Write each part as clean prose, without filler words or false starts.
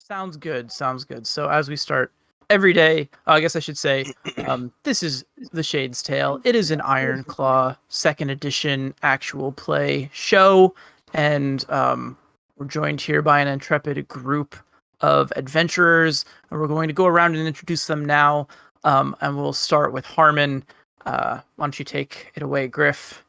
Sounds good. Sounds good. So as we start every day, I guess I should say, this is the Shade's Tale. It is an Ironclaw second edition actual play show, and we're joined here by an intrepid group of adventurers, and we're going to go around and introduce them now. And we'll start with Harmon. Why don't you take it away, Griff?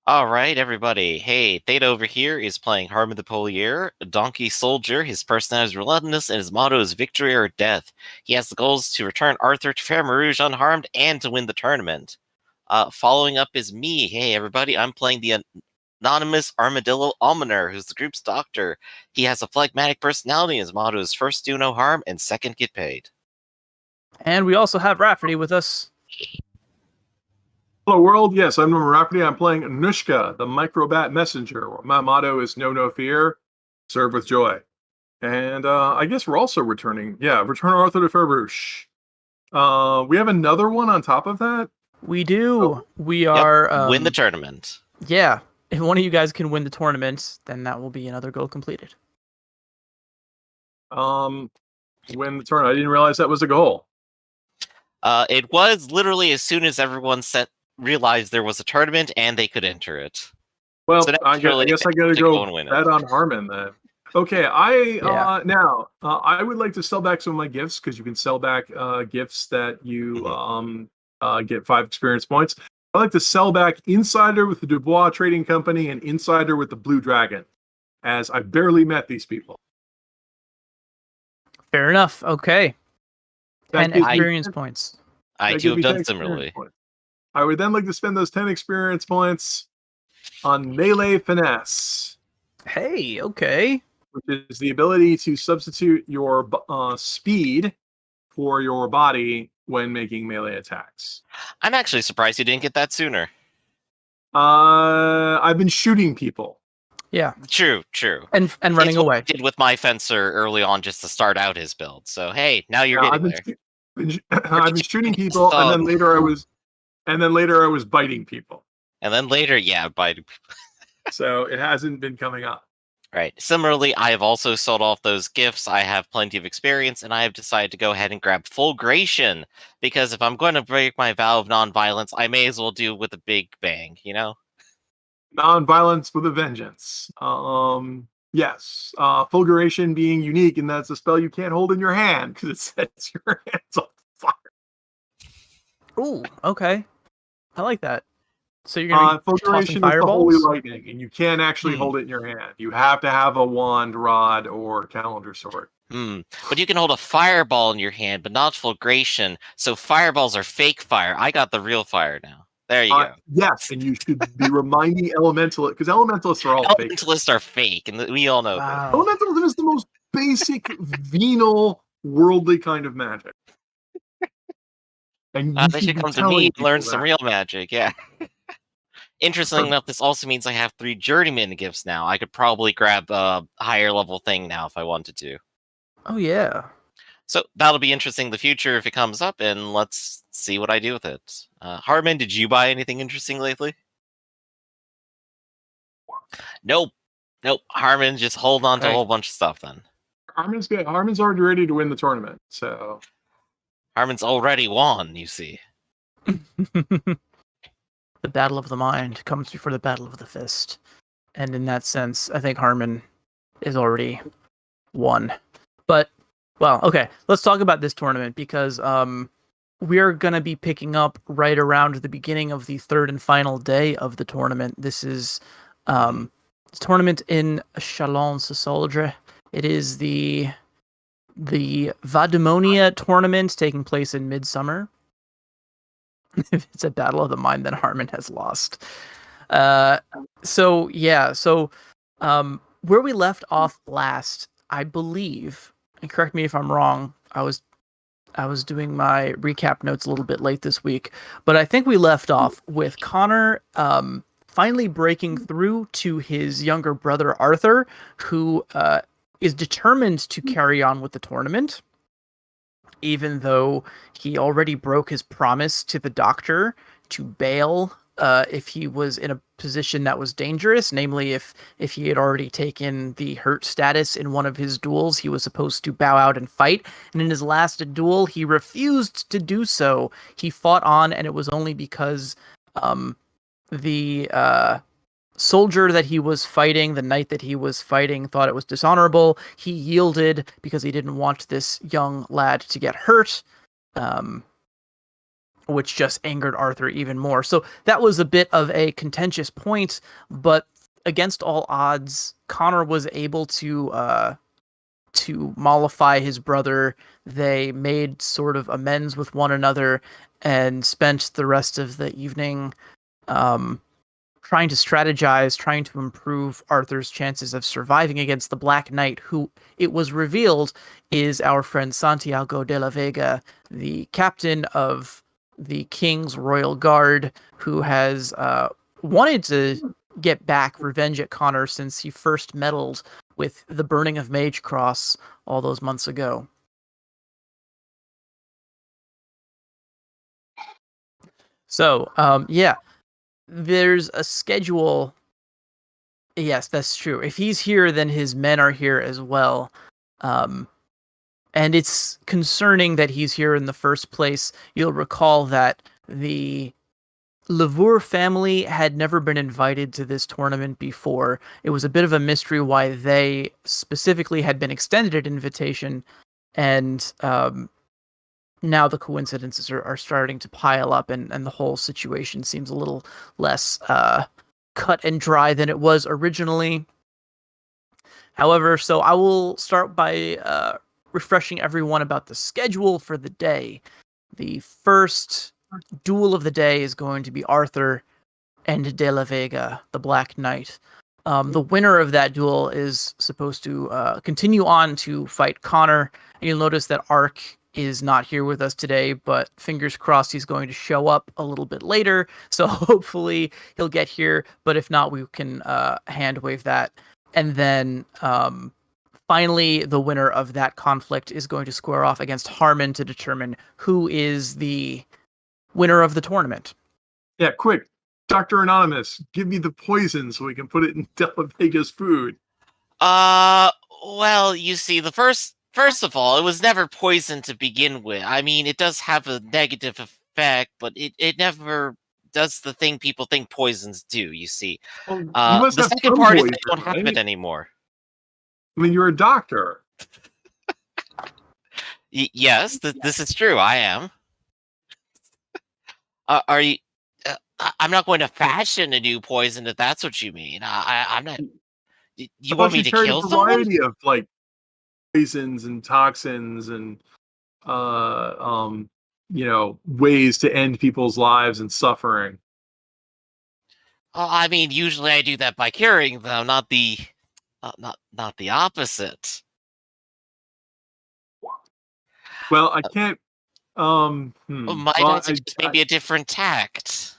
All right, everybody. Hey, Theta over here is playing Harmon the Polier, a donkey soldier. His personality is relentless, and his motto is victory or death. He has the goals to return Arthur to Fair Marouge unharmed and to win the tournament. Following up is me. Hey, everybody. I'm playing the anonymous Armadillo Almoner, who's the group's doctor. He has a phlegmatic personality, and his motto is first do no harm and second get paid. And we also have Rafferty with us. Hello, world. Yes, I'm Norman Rafferty. I'm playing Anushka, the Microbat Messenger. My motto is know no fear, serve with joy. And I guess we're also returning. Yeah, return Arthur to Fairbush. We have another one on top of that? We do. Oh. We are... win the tournament. Yeah. If one of you guys can win the tournament, then that will be another goal completed. Win the tournament. I didn't realize that was a goal. It was literally as soon as everyone realized there was a tournament and they could enter it. Well, so I guess I gotta go bet on Harmon then. Okay, now I would like to sell back some of my gifts, because you can sell back gifts that you get 5 experience points. I like to sell back Insider with the Dubois Trading Company and Insider with the Blue Dragon, as I barely met these people. Fair enough. Okay. 10 experience points. I too have done similarly. I would then like to spend those 10 experience points on Melee Finesse. Hey, okay. Which is the ability to substitute your speed for your body when making melee attacks. I'm actually surprised you didn't get that sooner. I've been shooting people. Yeah. True. And running it's away. I did with my fencer early on just to start out his build. So hey, now you're getting there. I've been shooning people, and then later I was biting people. And then later, biting people. So it hasn't been coming up. Right. Similarly, I have also sold off those gifts. I have plenty of experience, and I have decided to go ahead and grab Fulgration, because if I'm going to break my vow of non-violence, I may as well do it with a big bang, you know? Non-violence with a vengeance. Yes. Fulguration being unique, and that's a spell you can't hold in your hand because it sets your hands on fire. Ooh, okay. I like that. So you're going to be tossing fireballs? Is the holy lightning, and you can't actually hold it in your hand. You have to have a wand, rod, or calendar sword. But you can hold a fireball in your hand, but not Fulgration. So fireballs are fake fire. I got the real fire now. There you go. Yes, and you should be reminding Elementalists, because Elementalists are all fake. Elementalists are fake, and we all know that. Elementalism is the most basic, venal, worldly kind of magic. And they should come to me and learn some real magic, yeah. Interestingly enough, this also means I have 3 journeyman gifts now. I could probably grab a higher level thing now if I wanted to. Oh, yeah. So that'll be interesting in the future if it comes up, and let's see what I do with it. Harmon, did you buy anything interesting lately? Nope. Harmon, just hold on to a whole bunch of stuff then. Harmon's good. Harmon's already ready to win the tournament, so... Harmon's already won, you see. The battle of the mind comes before the battle of the fist. And in that sense, I think Harmon is already won. But, well, okay, let's talk about this tournament, because we're going to be picking up right around the beginning of the 3rd and final day of the tournament. This is a tournament in Chalon-sur-Saudre. It is the Vademonia tournament taking place in midsummer. If it's a battle of the mind, then Harmon has lost. So where we left off last, I believe, and correct me if I'm wrong, I was doing my recap notes a little bit late this week, but I think we left off with Connor finally breaking through to his younger brother Arthur, who is determined to carry on with the tournament, even though he already broke his promise to the doctor to bail if he was in a position that was dangerous, namely if he had already taken the hurt status in one of his duels, he was supposed to bow out and fight. And in his last duel, he refused to do so. He fought on, and it was only because the soldier that he was fighting, the knight that he was fighting, thought it was dishonorable. He yielded because he didn't want this young lad to get hurt. Which just angered Arthur even more. So that was a bit of a contentious point, but against all odds, Connor was able to mollify his brother. They made sort of amends with one another and spent the rest of the evening trying to strategize, trying to improve Arthur's chances of surviving against the Black Knight, who, it was revealed, is our friend Santiago de la Vega, the captain of the King's Royal Guard, who has wanted to get back revenge at Connor since he first meddled with the burning of Mage Cross all those months ago. So, yeah, there's a schedule. Yes, that's true. If he's here, then his men are here as well. And it's concerning that he's here in the first place. You'll recall that the Lavour family had never been invited to this tournament before. It was a bit of a mystery why they specifically had been extended an invitation, and now the coincidences are starting to pile up, and the whole situation seems a little less cut and dry than it was originally. However, so I will start by refreshing everyone about the schedule for the day. The first duel of the day is going to be Arthur and De La Vega, the Black Knight. The winner of that duel is supposed to continue on to fight Connor. And you'll notice that Ark is not here with us today, but fingers crossed he's going to show up a little bit later. So hopefully he'll get here, but if not, we can hand wave that. And then finally, the winner of that conflict is going to square off against Harmon to determine who is the winner of the tournament. Yeah, quick. Dr. Anonymous, give me the poison so we can put it in De La Vega's food. Well, you see, first of all, it was never poison to begin with. I mean, it does have a negative effect, but it never does the thing people think poisons do, you see. Well, you must the have second part is they don't have it anymore. I mean, you're a doctor. Yes, this is true. I am. Are you? I'm not going to fashion a new poison if that's what you mean. I'm not. You want me to kill someone? Variety of like poisons and toxins and ways to end people's lives and suffering. I mean, usually I do that by curing them, not the opposite. Well, I can't. Might I suggest maybe a different tact?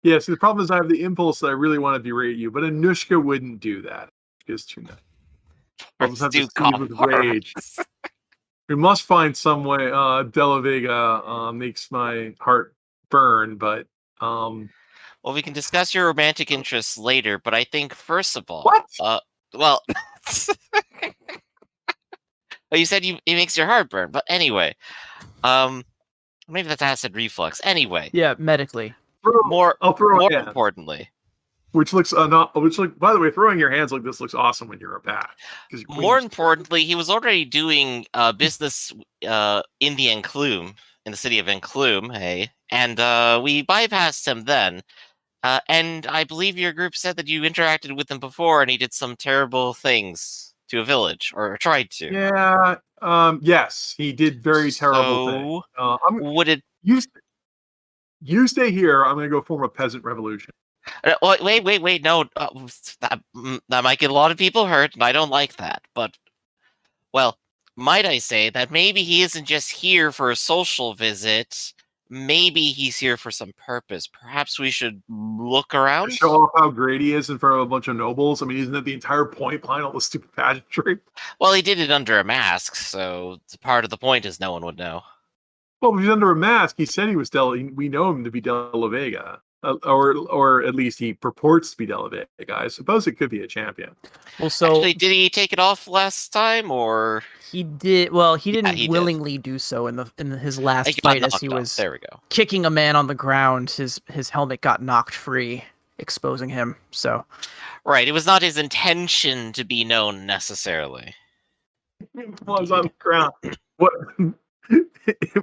Yeah, see, the problem is I have the impulse that I really want to berate you, but Anushka wouldn't do that. It's too nice. I'll just have to see with rage. We must find some way. De La Vega makes my heart burn, but well, we can discuss your romantic interests later. But I think first of all, what? Well, you said it makes your heart burn, but anyway, maybe that's acid reflux. Anyway, yeah, medically. More importantly, by the way, throwing your hands like this looks awesome when you're a bat. More importantly, he was already doing business in the Enclume, in the city of Enclume, hey, and we bypassed him then. And I believe your group said that you interacted with him before, and he did some terrible things to a village, or tried to. Yeah. Yes, he did very terrible things. Would it? You stay here. I'm going to go form a peasant revolution. Wait. No, that might get a lot of people hurt, and I don't like that. But, well, might I say that maybe he isn't just here for a social visit. Maybe he's here for some purpose. Perhaps we should look around? To show off how great he is in front of a bunch of nobles? I mean, isn't that the entire point behind all the stupid pageantry? Well, he did it under a mask, so part of the point is no one would know. Well, if he's under a mask, he said he was we know him to be De La Vega. or at least he purports to be Della Vega. I suppose it could be a champion. Well, so actually, did he take it off last time, or he did? Well, he didn't he willingly do so in his last he got fight, as knocked he off. was There we go. kicking a man on the ground. His helmet got knocked free, exposing him. So Right, it was not his intention to be known necessarily. Was on the ground. What?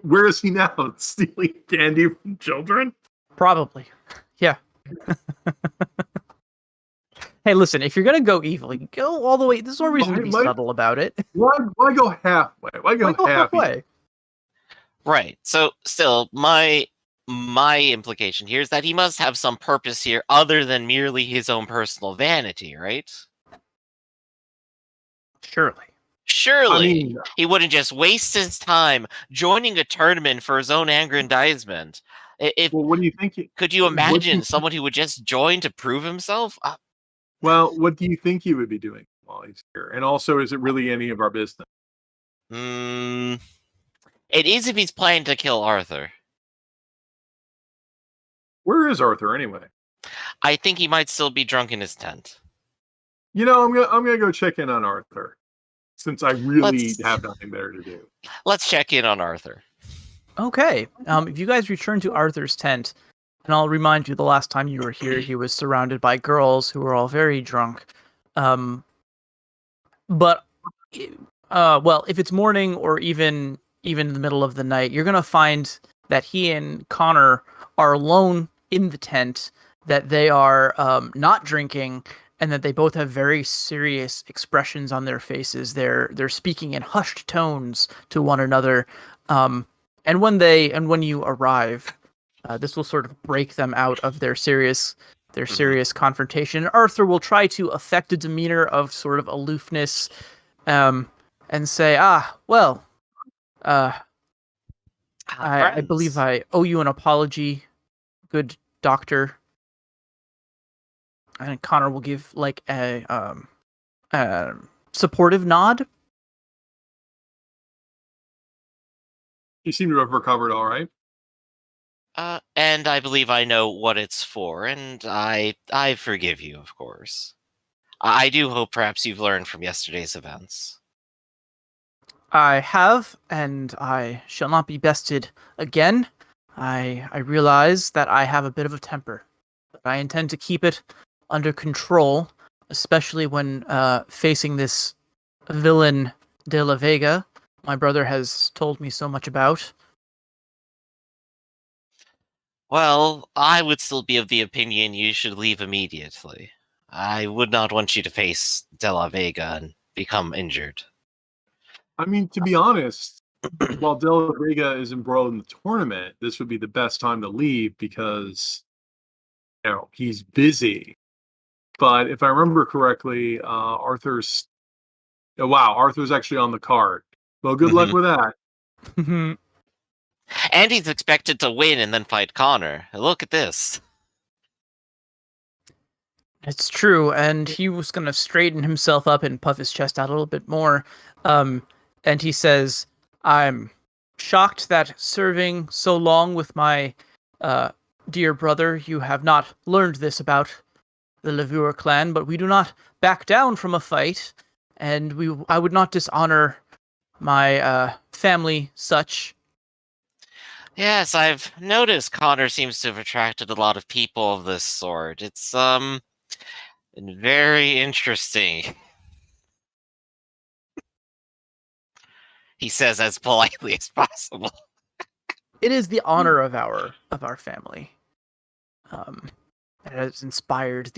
Where is he now? Stealing candy from children? probably, yeah. Hey, listen, if you're gonna go evil, you go all the way. There's no reason to be subtle about it. Why go halfway? Why go halfway? Right. So, still, my implication here is that he must have some purpose here other than merely his own personal vanity, right? Surely. I mean, he wouldn't just waste his time joining a tournament for his own aggrandizement. Well, what do you think? Could you imagine someone who would just join to prove himself? Well, what do you think he would be doing while he's here? And also, is it really any of our business? It is if he's planning to kill Arthur. Where is Arthur anyway? I think he might still be drunk in his tent. You know, I'm gonna go check in on Arthur, since I really have nothing better to do. Let's check in on Arthur. Okay. If you guys return to Arthur's tent, and I'll remind you, the last time you were here, he was surrounded by girls who were all very drunk. Well, if it's morning or even in the middle of the night, you're gonna find that he and Connor are alone in the tent, that they are not drinking, and that they both have very serious expressions on their faces. They're speaking in hushed tones to one another. And when you arrive, this will sort of break them out of their serious confrontation. Arthur will try to affect a demeanor of sort of aloofness, and say, I believe I owe you an apology, good doctor. And Connor will give like a supportive nod. You seem to have recovered all right. And I believe I know what it's for, and I forgive you, of course. I do hope perhaps you've learned from yesterday's events. I have, and I shall not be bested again. I realize that I have a bit of a temper, but I intend to keep it under control, especially when facing this villain De La Vega my brother has told me so much about. Well, I would still be of the opinion you should leave immediately. I would not want you to face De La Vega and become injured. I mean, to be honest, while De La Vega is embroiled in the tournament, this would be the best time to leave because, he's busy. But if I remember correctly, Arthur's actually on the card. Well, good luck with that. And he's expected to win and then fight Connor. Look at this. It's true, and he was going to straighten himself up and puff his chest out a little bit more. And he says, I'm shocked that serving so long with my dear brother, you have not learned this about the Levure clan, but we do not back down from a fight, and I would not dishonor my family such. Yes, I've noticed Connor seems to have attracted a lot of people of this sort. It's very interesting. He says as politely as possible. It is the honor of our family. It has inspired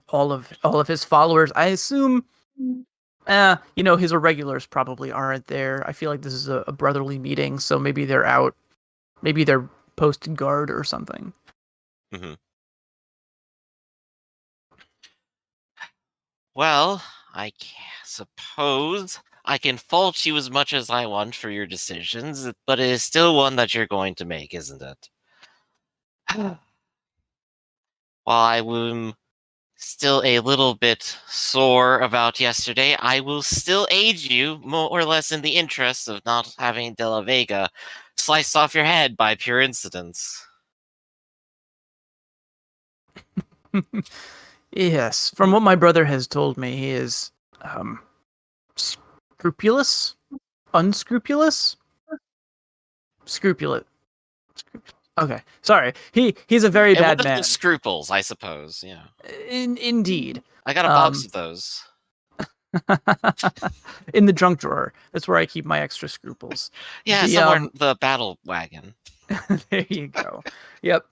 all of his followers. I assume, his irregulars probably aren't there. I feel like this is a brotherly meeting, so maybe they're out. Maybe they're posted guard or something. Mm-hmm. Well, I suppose I can fault you as much as I want for your decisions, but it is still one that you're going to make, isn't it? While I am still a little bit sore about yesterday, I will still aid you, more or less in the interest of not having De La Vega sliced off your head by pure incidents. Yes, from what my brother has told me, he is scrupulous, unscrupulous, scrupulous. Okay, sorry. He's a very bad man. Scruples, I suppose. Yeah. Indeed. I got a box of those. In the junk drawer. That's where I keep my extra scruples. Yeah, somewhere in the battle wagon. There you go. Yep.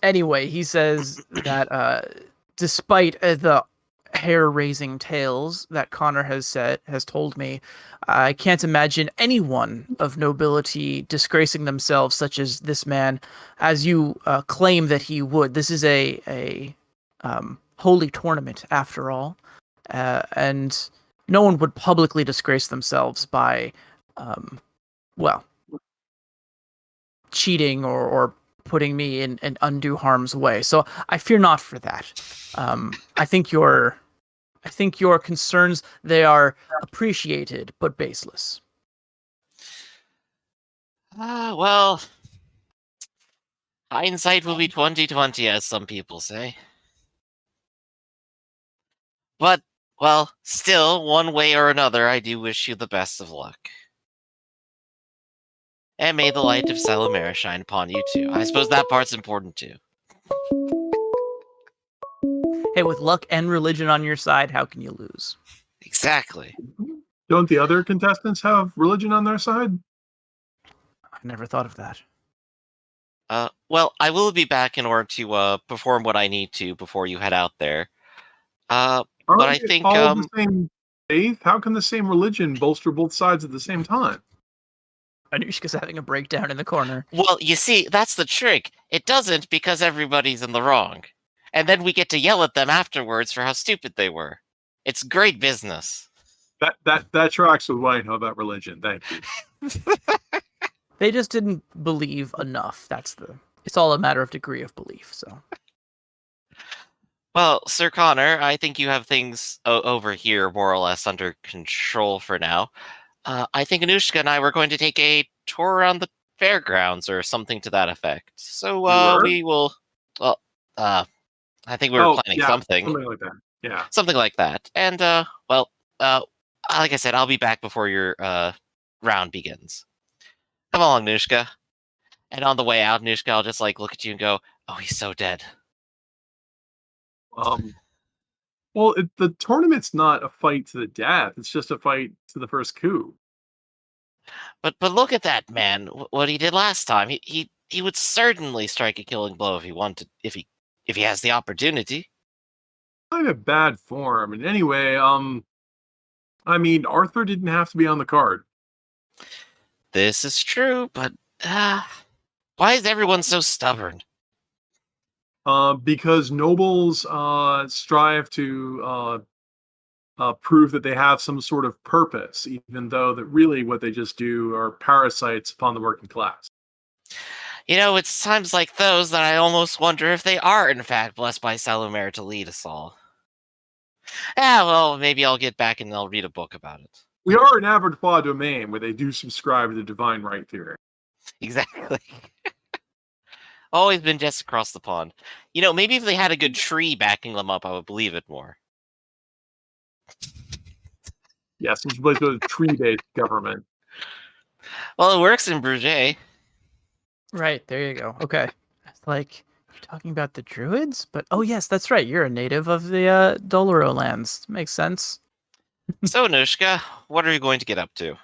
Anyway, he says that despite the hair-raising tales that Connor has told me, I can't imagine anyone of nobility disgracing themselves such as this man, as you claim that he would. This is a holy tournament, after all, and no one would publicly disgrace themselves by, cheating or putting me in undue harm's way. So I fear not for that. I think your concerns, they are appreciated but baseless. Well, hindsight will be 20/20, as some people say. But, well, still, one way or another, I do wish you the best of luck. And may the light of Salamera shine upon you too. I suppose that part's important too. Hey, with luck and religion on your side, how can you lose? Exactly. Don't the other contestants have religion on their side? I never thought of that. Well, I will be back in order to perform what I need to before you head out there. But I think all the same faith. How can the same religion bolster both sides at the same time? Anushka's having a breakdown in the corner. Well, you see, that's the trick. It doesn't because everybody's in the wrong. And then we get to yell at them afterwards for how stupid they were. It's great business. That tracks with what I know about religion. Thank you. They just didn't believe enough. It's all a matter of degree of belief, so. Well, Sir Connor, I think you have things over here more or less under control for now. I think Anushka and I were going to take a tour around the fairgrounds or something to that effect. So we will. Well, I think we were planning something. Something like that. Yeah. Something like that. And like I said, I'll be back before your round begins. Come along, Anushka. And on the way out, Anushka, I'll just look at you and go, "Oh, he's so dead." Well, the tournament's not a fight to the death. It's just a fight to the first coup. But look at that man. What he did last time. He would certainly strike a killing blow if he wanted. If he has the opportunity. I'm in bad form. And anyway, I mean, Arthur didn't have to be on the card. This is true, but why is everyone so stubborn? Because nobles strive to prove that they have some sort of purpose, even though that really what they just do are parasites upon the working class. You know, it's times like those that I almost wonder if they are, in fact, blessed by Salamera to lead us all. Well, maybe I'll get back and I'll read a book about it. We are an abattoir domain where they do subscribe to the divine right theory. Exactly. Always been just across the pond. You know, maybe if they had a good tree backing them up, I would believe it more. Yes, it's supposed to be a tree-based government. Well, it works in Bruges. Right, there you go. Okay. It's you're talking about the Druids? But, oh yes, that's right. You're a native of the Doloro lands. Makes sense. So, Anushka, what are you going to get up to?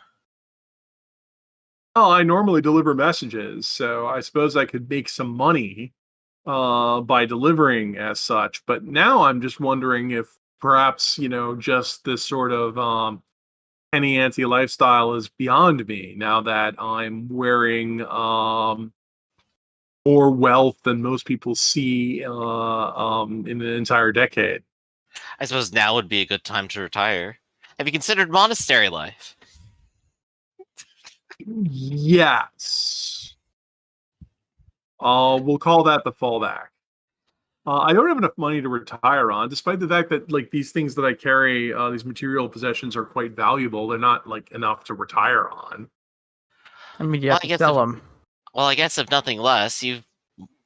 Oh, I normally deliver messages, so I suppose I could make some money by delivering as such. But now I'm just wondering if perhaps, just this sort of penny-ante lifestyle is beyond me now that I'm wearing more wealth than most people see in an entire decade. I suppose now would be a good time to retire. Have you considered monastery life? Yes. We'll call that the fallback. I don't have enough money to retire on, despite the fact that these things that I carry, these material possessions are quite valuable. They're not enough to retire on. I mean, you have to sell them. Well, I guess if nothing less, you've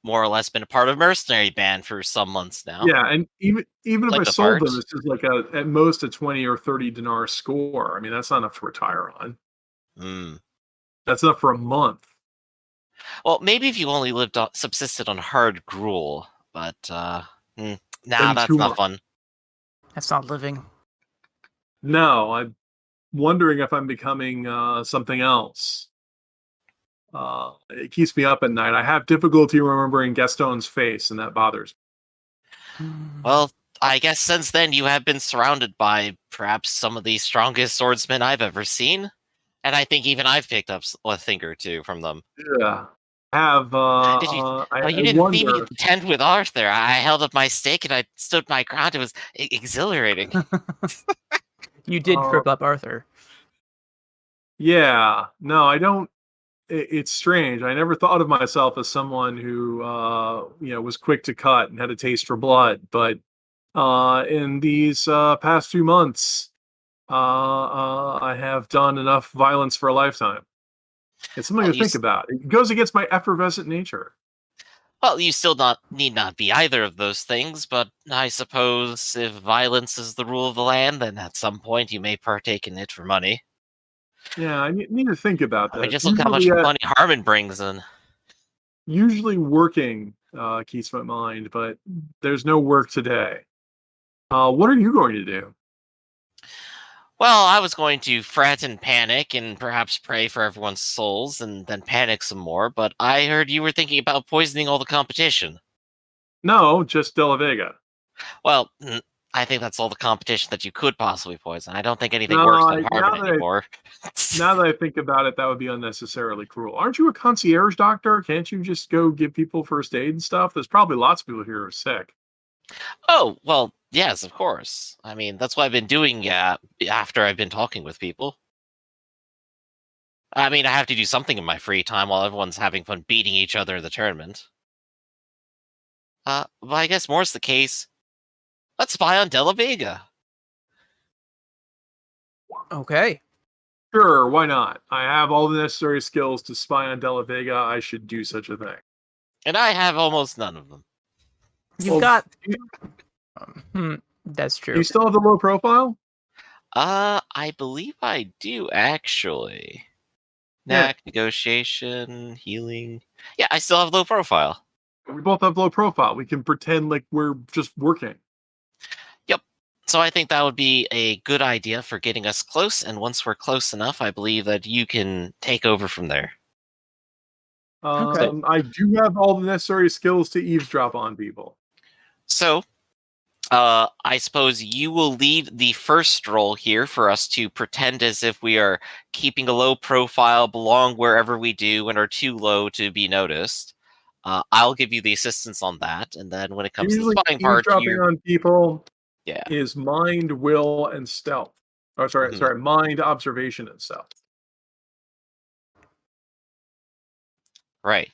more or less been a part of a mercenary band for some months now. Yeah, and even if I sold them, parts. it's just like at most a 20 or 30 dinar score. I mean, that's not enough to retire on. That's enough for a month. Well, maybe if you only subsisted on hard gruel, but that's not fun. That's not living. No, I'm wondering if I'm becoming something else. It keeps me up at night. I have difficulty remembering Gaston's face, and that bothers me. Well, I guess since then you have been surrounded by perhaps some of the strongest swordsmen I've ever seen, and I think even I've picked up a thing or two from them. Yeah. You didn't see me contend with Arthur. I held up my stake and I stood my ground. It was exhilarating. You did trip up Arthur. Yeah. No, I don't. It's strange. I never thought of myself as someone who, was quick to cut and had a taste for blood. But in these past few months, I have done enough violence for a lifetime. It's something to think about. It goes against my effervescent nature. Well, you still need not be either of those things, but I suppose if violence is the rule of the land, then at some point you may partake in it for money. Yeah, I need to think about that. Just look how much money Harmon brings in. Usually working keeps my mind, but there's no work today. What are you going to do? Well, I was going to fret and panic and perhaps pray for everyone's souls and then panic some more, but I heard you were thinking about poisoning all the competition. No, just De La Vega. Well, I think that's all the competition that you could possibly poison. I don't think anything works on Harmon anymore. Now that I think about it, that would be unnecessarily cruel. Aren't you a concierge doctor? Can't you just go give people first aid and stuff? There's probably lots of people here who are sick. Oh, well, yes, of course. I mean, that's what I've been doing after I've been talking with people. I mean, I have to do something in my free time while everyone's having fun beating each other in the tournament. Well, I guess more's the case. Let's spy on De La Vega. Okay. Sure, why not? I have all the necessary skills to spy on De La Vega. I should do such a thing. And I have almost none of them. That's true. Do you still have the low profile? I believe I do, actually. Knack, negotiation, healing. Yeah, I still have low profile. We both have low profile. We can pretend like we're just working. Yep. So I think that would be a good idea for getting us close, and once we're close enough, I believe that you can take over from there. Okay. I do have all the necessary skills to eavesdrop on people. So, I suppose you will lead the first roll here for us to pretend as if we are keeping a low profile, belong wherever we do, and are too low to be noticed. I'll give you the assistance on that, and then when it comes to the spying part, eavesdropping on people Yeah. is mind, will, and stealth. Oh, sorry, mind, observation, and stealth. Right.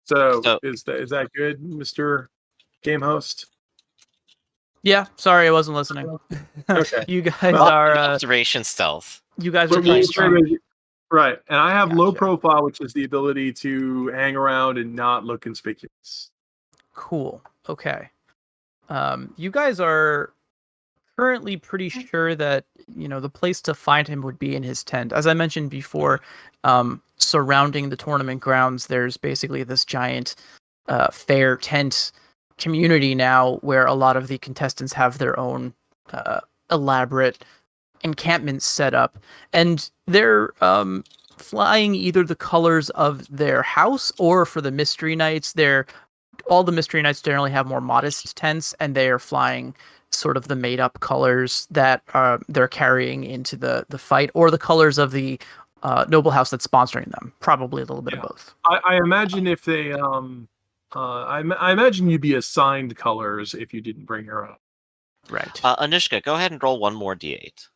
So is that good, Mr. Game Host? Yeah, sorry, I wasn't listening. Okay. You guys are observation stealth. You guys are pretty strong. Right, and I have low profile, which is the ability to hang around and not look conspicuous. Cool. Okay. You guys are currently pretty sure that the place to find him would be in his tent. As I mentioned before, surrounding the tournament grounds, there's basically this giant fair tent community now where a lot of the contestants have their own elaborate encampments set up, and they're flying either the colors of their house or for the mystery nights. All the mystery nights generally have more modest tents, and they are flying sort of the made up colors that they're carrying into the fight, or the colors of the noble house that's sponsoring them. Probably a little bit of both. I imagine if they I imagine you'd be assigned colors if you didn't bring your own. Right. Anushka, go ahead and roll one more d8.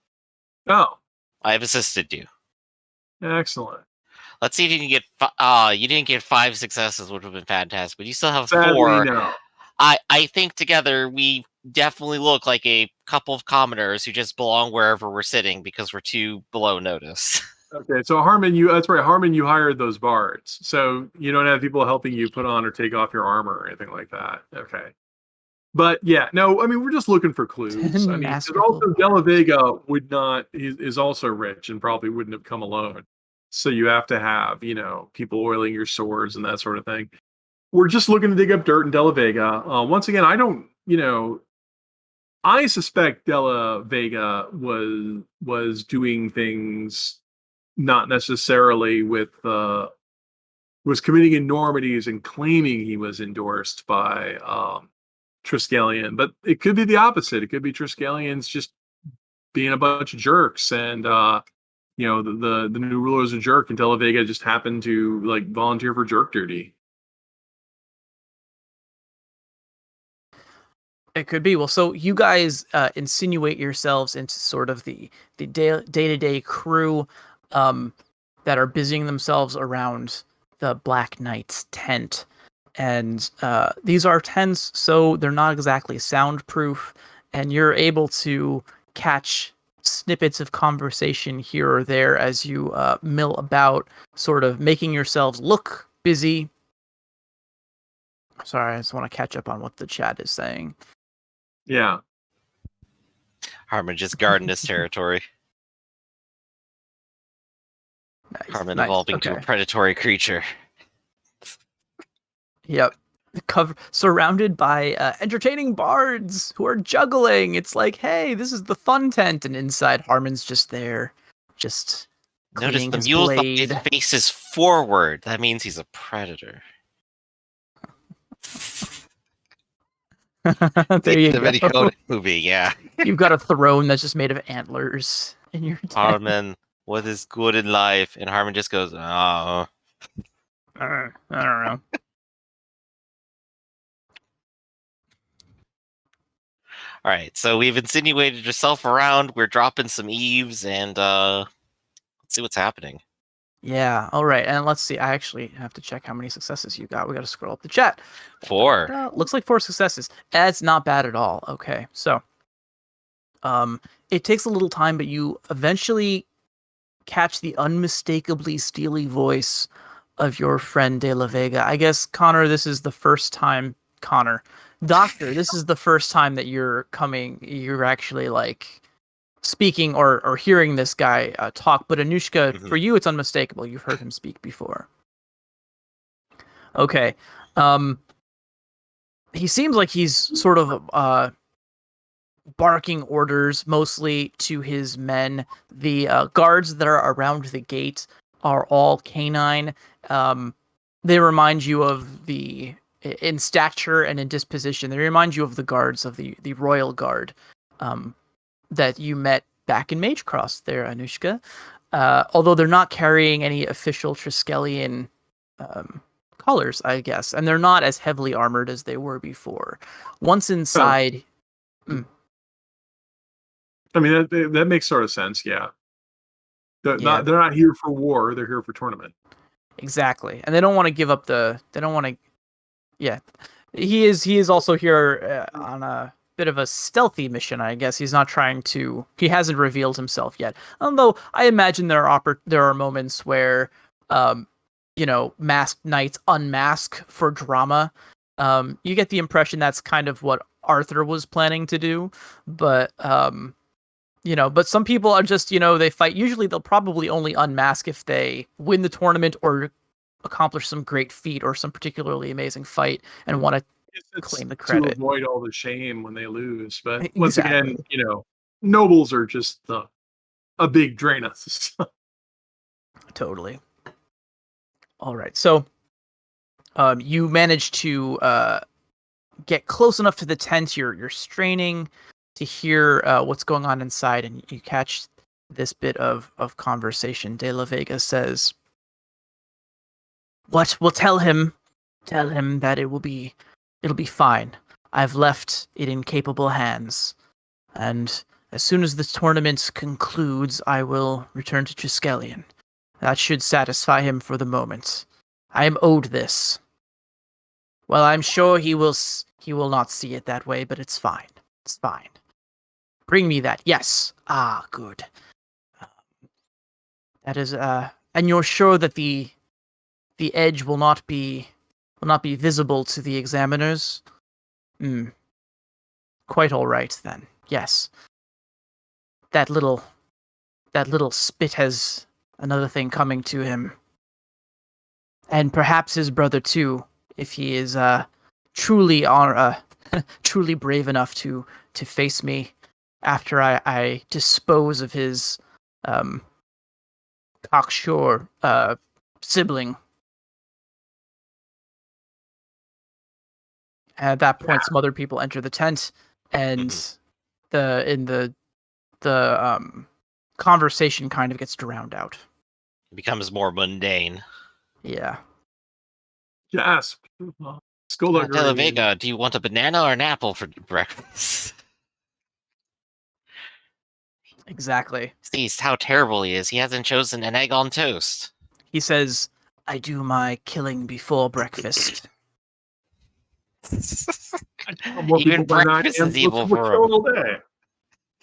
Oh. I have assisted you. Excellent. Let's see if you can get you didn't get 5 successes, which would have been fantastic, but you still have 4. No. I think together we definitely look like a couple of commoners who just belong wherever we're sitting because we're too below notice. Okay, so Harmon, that's right. Harmon, you hired those bards, so you don't have people helping you put on or take off your armor or anything like that. Okay, but yeah, no, I mean we're just looking for clues. I mean, because also De La Vega would not is also rich and probably wouldn't have come alone. So you have to have people oiling your swords and that sort of thing. We're just looking to dig up dirt in De La Vega. Once again, I don't, I suspect De La Vega was doing things not necessarily with was committing enormities and claiming he was endorsed by Triskellion, but it could be the opposite. It could be Triskellion's just being a bunch of jerks, and the new ruler's a jerk, and De La Vega just happened to like volunteer for jerk duty. It could be. Well, so you guys insinuate yourselves into sort of the day-to-day crew that are busying themselves around the Black Knight's tent. And these are tents, so they're not exactly soundproof, and you're able to catch snippets of conversation here or there as you mill about, sort of making yourselves look busy. Sorry, I just want to catch up on what the chat is saying. Yeah. Harmon just guarding his territory. Nice, Harmon evolving to a predatory creature. Yep. Surrounded by entertaining bards who are juggling. It's like, hey, this is the fun tent, and inside Harmon's just there, just notice the his mule's blade. face is forward. That means he's a predator. There you go. Code movie, yeah. You've got a throne that's just made of antlers in your tent. Harmon, what is good in life? And Harmon just goes, oh. I don't know. All right, so we've insinuated yourself around. We're dropping some eaves, and let's see what's happening. Yeah, all right. And let's see. I actually have to check how many successes you got. We got to scroll up the chat. 4. Looks like 4 successes. That's not bad at all. Okay, so it takes a little time, but you eventually catch the unmistakably steely voice of your friend De La Vega. I guess, Connor, this is the first time. Doctor, this is the first time that you're actually like speaking or hearing this guy talk. But Anushka, for you, it's unmistakable. You've heard him speak before. Okay. He seems like he's sort of barking orders mostly to his men. The guards that are around the gate are all canine. They remind you of in stature and in disposition. They remind you of the guards of the Royal Guard that you met back in Magecross there, Anushka. Although they're not carrying any official Triskellion colors, I guess, and they're not as heavily armored as they were before. Once inside... I mean, that makes sort of sense, yeah. They're not here for war, they're here for tournament. Exactly. And they don't want to give up they don't want to... Yeah. He is also here on a bit of a stealthy mission, I guess. He hasn't revealed himself yet. Although I imagine there are moments where masked knights unmask for drama. You get the impression that's kind of what Arthur was planning to do, but but some people are just, they fight. Usually they'll probably only unmask if they win the tournament or accomplish some great feat or some particularly amazing fight and want to claim the credit. To avoid all the shame when they lose. But once again, nobles are just a big drain us. Totally. All right. So you managed to get close enough to the tent. You're straining to hear what's going on inside, and you catch this bit of conversation. De La Vega says, "What? We'll tell him that it'll be fine. I've left it in capable hands, and as soon as the tournament concludes, I will return to Triskellion. That should satisfy him for the moment. I am owed this. Well, I'm sure he will not see it that way, but it's fine. It's fine. Bring me that. Yes. Ah, good. That is, and you're sure that the edge will not be visible to the examiners? Quite all right then. Yes. That little spit has another thing coming to him. And perhaps his brother too, if he is truly truly brave enough to face me after I dispose of his cocksure sibling. At that point, some other people enter the tent, and the conversation kind of gets drowned out. It becomes more mundane. Yeah. Gasp. De La Vega, do you want a banana or an apple for breakfast? Exactly. Sees how terrible he is. He hasn't chosen an egg on toast. He says, I do my killing before breakfast. Even breakfast is evil for him.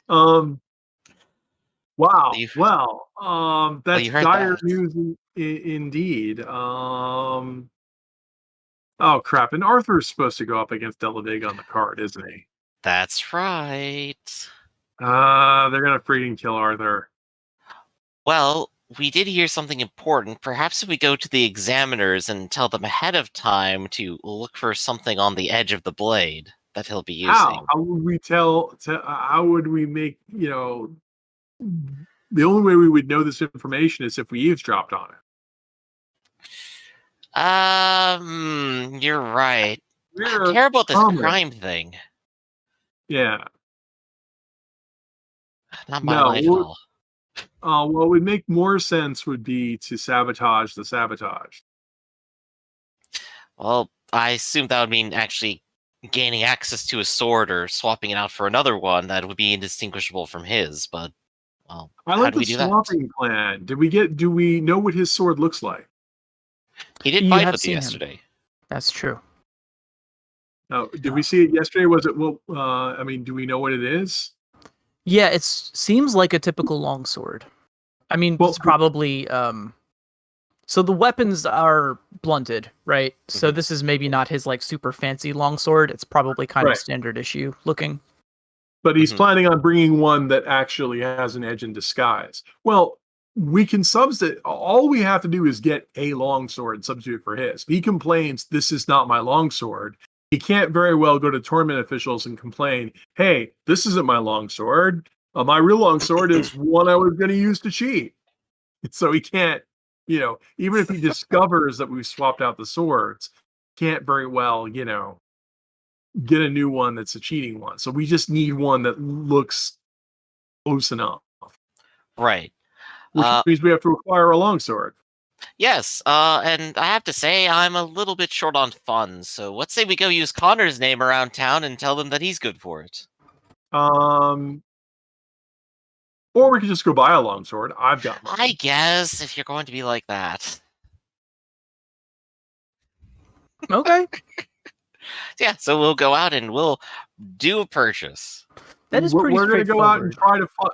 All day. Wow. That's dire news indeed. Oh crap! And Arthur's supposed to go up against De La Vega on the card, isn't he? That's right. They're gonna freaking kill Arthur. Well, we did hear something important. Perhaps if we go to the examiners and tell them ahead of time to look for something on the edge of the blade that he'll be using. How would we tell? How would we make? The only way we would know this information is if we eavesdropped on it. You're right. I don't care about this crime thing. Yeah. Not my life at all. What would make more sense would be to sabotage the sabotage. Well, I assume that would mean actually gaining access to a sword or swapping it out for another one that would be indistinguishable from his, but well, I like the swapping plan. Do we know what his sword looks like? He did fight with you yesterday. That's true. Oh, did we see it yesterday? Was it do we know what it is? Yeah, it seems like a typical longsword. I mean, it's probably so the weapons are blunted, right? Mm-hmm. So this is maybe not his like super fancy longsword. It's probably kind of standard issue looking. But he's planning on bringing one that actually has an edge in disguise. Well, we can substitute. All we have to do is get a longsword and substitute for his. If he complains, this is not my longsword, he can't very well go to tournament officials and complain, hey, this isn't my longsword. My real longsword is one I was going to use to cheat. So he can't, even if he discovers that we've swapped out the swords, can't very well, get a new one that's a cheating one. So we just need one that looks close enough. Right. Which means we have to acquire a longsword. Yes, and I have to say, I'm a little bit short on funds, so let's say we go use Connor's name around town and tell them that he's good for it. Or we could just go buy a longsword. I've got money. I guess, if you're going to be like that. Okay. Yeah, so we'll go out and we'll do a purchase. That is pretty straightforward. We're going to go out and try to find,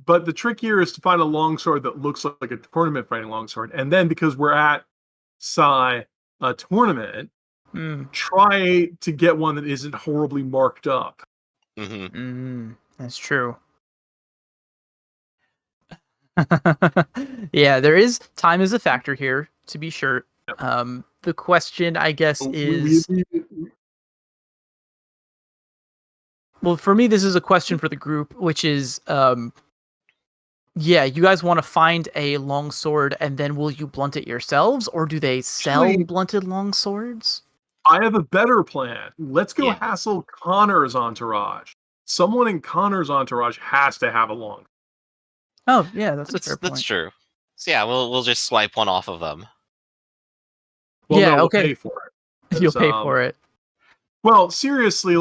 but the trick here is to find a longsword that looks like a tournament fighting longsword. And then because we're at a tournament, try to get one that isn't horribly marked up. That's true. Yeah, time is a factor here, to be sure. Yep. The question, I guess, is... Well, for me, this is a question for the group, which is, you guys want to find a longsword, and then will you blunt it yourselves, or do they sell blunted longswords? I have a better plan. Let's go hassle Connor's entourage. Someone in Connor's entourage has to have a long. Oh, yeah, that's a fair point. That's true. So yeah, we'll just swipe one off of them. Well, we'll pay for it. You'll pay for it. Well, seriously,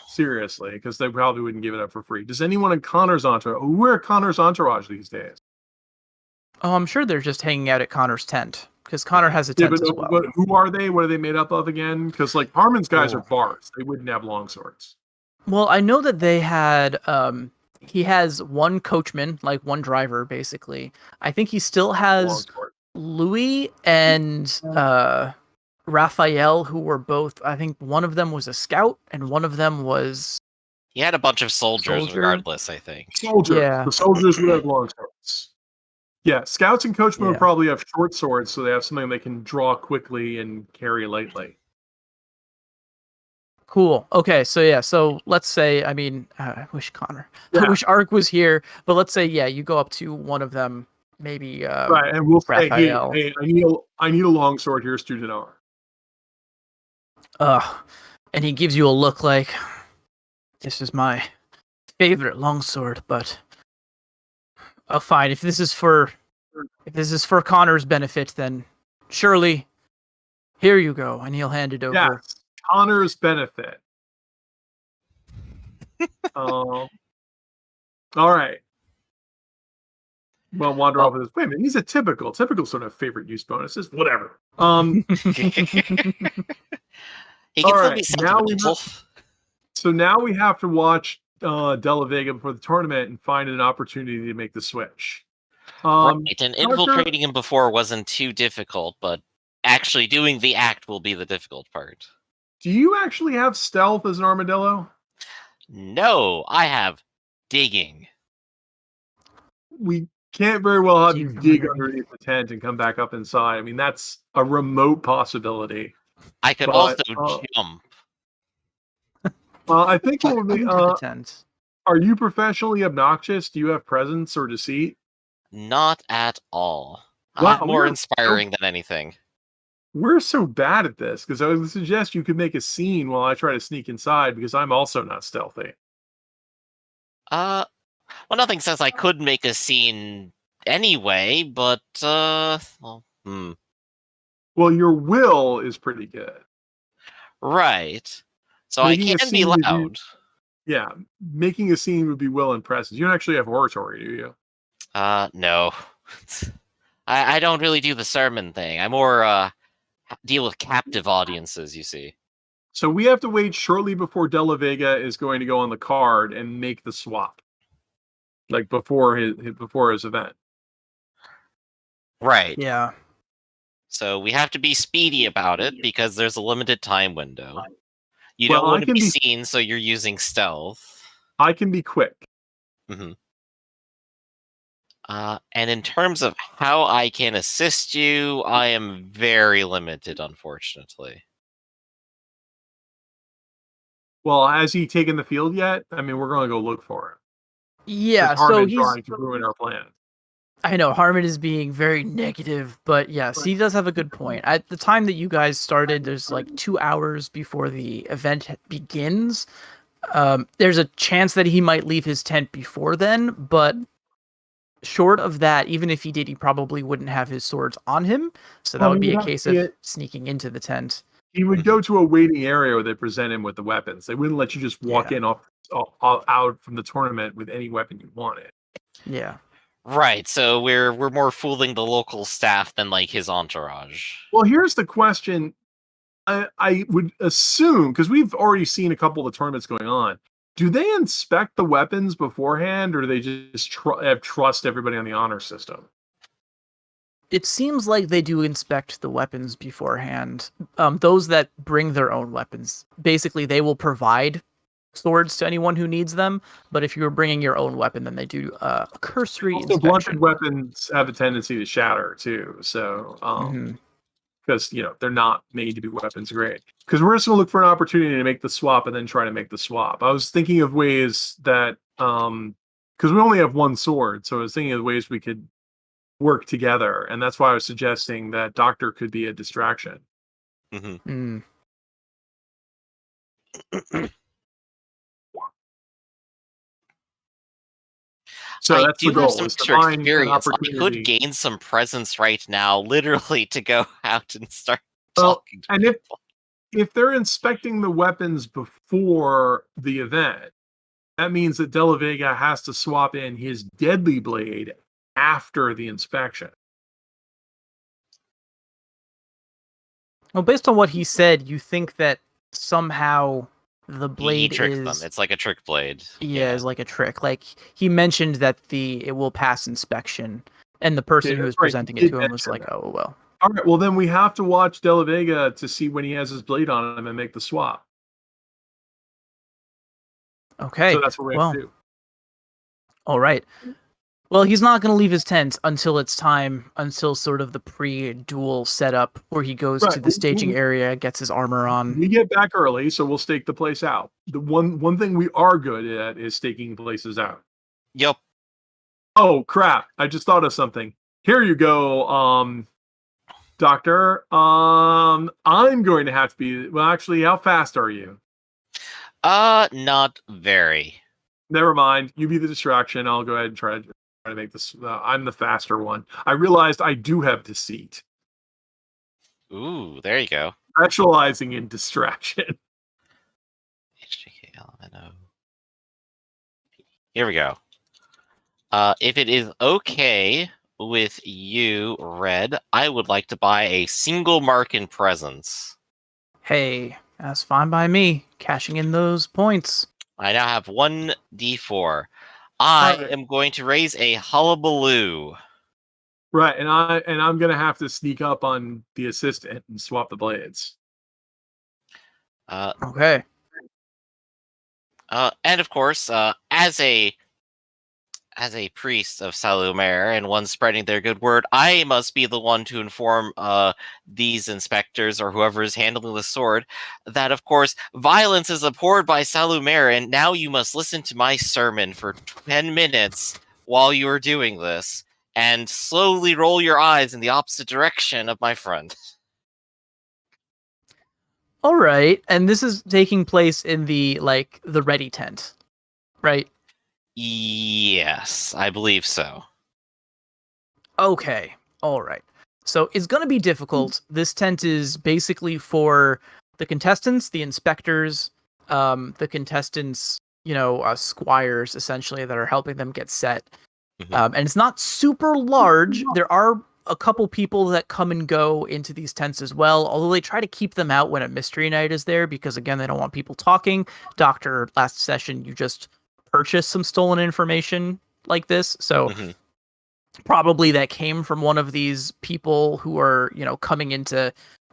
seriously, because they probably wouldn't give it up for free. Does anyone in Connor's entourage? Where are Connor's entourage these days? Oh, I'm sure they're just hanging out at Connor's tent, because Connor has a tent as well. But who are they? What are they made up of again? Because Harmon's guys are bards. They wouldn't have longswords. Well, I know that they had he has one coachman, like one driver, basically. I think he still has Louis and Raphael, who were both. I think one of them was a scout, and one of them was. He had a bunch of soldiers, regardless. I think soldiers. Yeah, the soldiers would have long swords. Yeah, scouts and coachmen would probably have short swords, so they have something they can draw quickly and carry lightly. Cool. Okay, so let's say, I mean, I wish I wish Ark was here, but let's say, you go up to one of them, maybe right, and we'll Raphael. say, hey, I need a long sword here, student R. And he gives you a look like, this is my favorite longsword, but fine. If this is for Connor's benefit, then surely here you go, and he'll hand it over. Yes, Connor's benefit. All right. Well, wander off with this. Wait a minute, he's a typical sort of favorite use bonuses. Whatever. He can still be sentimental. So now we have to watch De La Vega before the tournament and find an opportunity to make the switch. Right, and infiltrating him before wasn't too difficult, but actually doing the act will be the difficult part. Do you actually have stealth as an armadillo? No, I have digging. We can't very well have you dig underneath the tent and come back up inside. I mean, that's a remote possibility. I could also jump. I think it would be. Are you professionally obnoxious? Do you have presence or deceit? Not at all. Wow, I'm more inspiring than anything. We're so bad at this because I would suggest you could make a scene while I try to sneak inside because I'm also not stealthy. Well, nothing says I could make a scene anyway, but Well, your will is pretty good. Right. So making I can be loud. Yeah, making a scene would be will and presence. You don't actually have oratory, do you? No. I don't really do the sermon thing. I more deal with captive audiences, you see. So we have to wait shortly before De La Vega is going to go on the card and make the swap. Like before his event. Right. Yeah. So we have to be speedy about it because there's a limited time window. You don't want to be seen, so you're using stealth. I can be quick. Mm-hmm. And in terms of how I can assist you, I am very limited, unfortunately. Well, has he taken the field yet? I mean, we're going to go look for him. Yeah, so he's trying to ruin our plan. I know Harmon is being very negative, but yes, he does have a good point. At the time that you guys started, there's like 2 hours before the event begins. There's a chance that he might leave his tent before then, but short of that, even if he did, he probably wouldn't have his swords on him. So that would be a case of sneaking into the tent. He would go to a waiting area where they present him with the weapons. They wouldn't let you just walk in out from the tournament with any weapon you wanted. Yeah. Right, so we're more fooling the local staff than like his entourage. Well, here's the question. I would assume, because we've already seen a couple of the tournaments going on, do they inspect the weapons beforehand, or do they just trust everybody on the honor system? It seems like they do inspect the weapons beforehand. Those that bring their own weapons, basically they will provide swords to anyone who needs them, but if you're bringing your own weapon, then they do a cursory inspection. Blunted weapons have a tendency to shatter too, so because they're not made to be weapons grade. Because we're just going to look for an opportunity to make the swap and then try to make the swap. I was thinking of ways that because we only have one sword, so I was thinking of ways we could work together, and that's why I was suggesting that Doctor could be a distraction. So that's the goal. Is to find an opportunity. I could gain some presence right now, literally, to go out and start talking to people. If they're inspecting the weapons before the event, that means that De La Vega has to swap in his deadly blade after the inspection. Well, based on what he said, you think that somehow The He blade tricks is them. It's like a trick blade. yeah, is like a trick. Like he mentioned that it will pass inspection, and the person who was presenting it to him was like, that. "Oh well." All right, well then we have to watch De La Vega to see when he has his blade on him and make the swap. Okay. So that's what we have to do. All right. Well, he's not going to leave his tent until it's time, until sort of the pre-duel setup where he goes to the staging area, gets his armor on. We get back early, so we'll stake the place out. The one thing we are good at is staking places out. Yep. Oh crap! I just thought of something. Here you go, Doctor. I'm going to have to be. Well, actually, how fast are you? Not very. Never mind. You be the distraction. I'll go ahead and try to make this. I'm the faster one. I realized I do have deceit. Ooh, there you go. Specializing in distraction. Here we go. If it is okay with you, Red, I would like to buy a single mark in presence. Hey, that's fine by me. Cashing in those points. I now have 1d4. I am going to raise a hullabaloo. Right, and I'm gonna have to sneak up on the assistant and swap the blades. Okay. And of course, as a priest of Salumer and one spreading their good word, I must be the one to inform these inspectors or whoever is handling the sword that, of course, violence is abhorred by Salumer, and now you must listen to my sermon for 10 minutes while you are doing this, and slowly roll your eyes in the opposite direction of my friend. All right, and this is taking place in the ready tent, right? Yes, I believe so. Okay, all right. So it's going to be difficult. This tent is basically for the contestants, the inspectors, the contestants, squires essentially that are helping them get set. Mm-hmm. And it's not super large. There are a couple people that come and go into these tents as well, although they try to keep them out when a mystery night is there because, again, they don't want people talking. Doctor, last session, you just purchased some stolen information like this, so probably that came from one of these people who are coming into,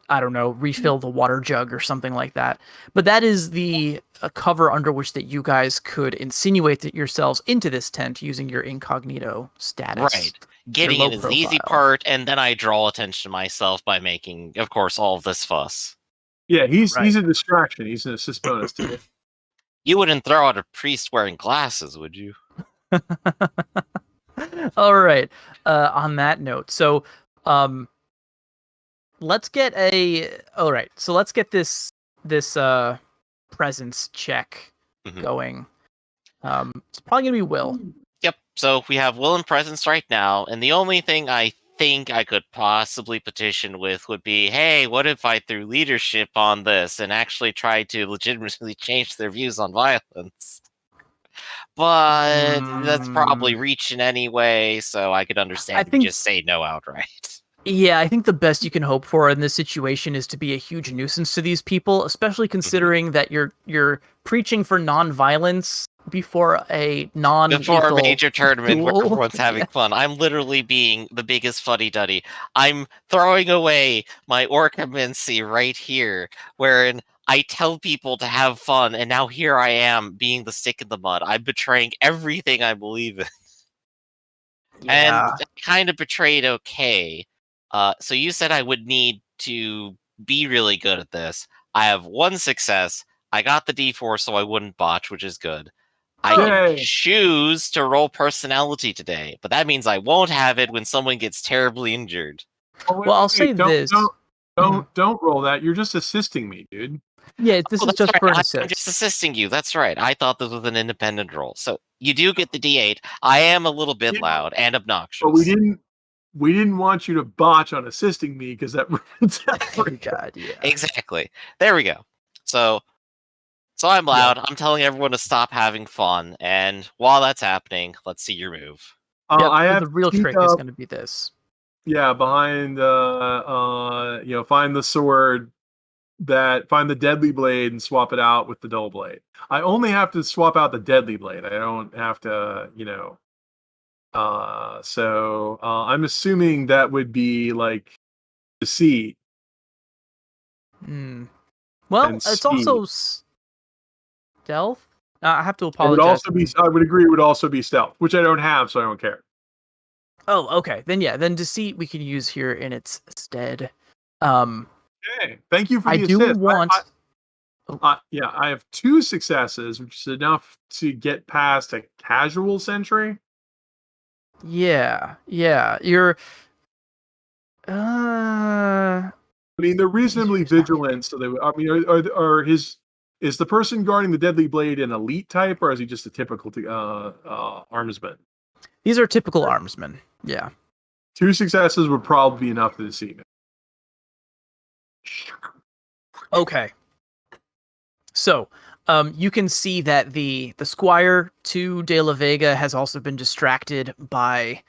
I don't know, refill the water jug or something like that. But that is the cover under which that you guys could insinuate yourselves into this tent using your incognito status. Right. Getting in is the easy part, and then I draw attention to myself by making, of course, all of this fuss. Yeah, he's a distraction. He's an assist bonus to it. You wouldn't throw out a priest wearing glasses, would you? All right. On that note, so let's get this presence check going. It's probably gonna be Will. Yep. So we have Will and presence right now, and the only thing I think I could possibly petition with would be, hey, what if I threw leadership on this and actually tried to legitimately change their views on violence? But that's probably reaching anyway, so I could understand if you just say no outright. Yeah, I think the best you can hope for in this situation is to be a huge nuisance to these people, especially considering that you're preaching for non-violence before a major tournament duel where everyone's having fun. I'm literally being the biggest fuddy-duddy. I'm throwing away my orcamancy right here, wherein I tell people to have fun, and now here I am being the stick in the mud. I'm betraying everything I believe in. Yeah. And kind of betrayed okay. So you said I would need to be really good at this. I have one success. I got the D4 so I wouldn't botch, which is good. I can choose to roll personality today, but that means I won't have it when someone gets terribly injured. I'll say this. Don't roll that. You're just assisting me, dude. Yeah, this is just for an assist. I'm just assisting you. That's right. I thought this was an independent roll. So you do get the D8. I am a little bit loud and obnoxious. But we didn't want you to botch on assisting me because that ruins everything. God, yeah. Exactly. There we go. So I'm loud. Yeah. I'm telling everyone to stop having fun. And while that's happening, let's see your move. I have the real trick is going to be this. Yeah, behind find the sword, find the deadly blade and swap it out with the dull blade. I only have to swap out the deadly blade. I don't have to, so I'm assuming that would be like deceit. Well, it's also stealth. I have to apologize. I would agree. It would also be stealth, which I don't have, so I don't care. Oh, okay. Then deceit we can use here in its stead. Okay. Thank you for the assist. I have 2 successes, which is enough to get past a casual sentry. Yeah. You're. I mean, they're reasonably vigilant, so is the person guarding the deadly blade an elite type, or is he just a typical armsman? These are typical armsmen. Yeah. 2 successes would probably be enough to deceive me. Okay. So, you can see that the squire to De La Vega has also been distracted by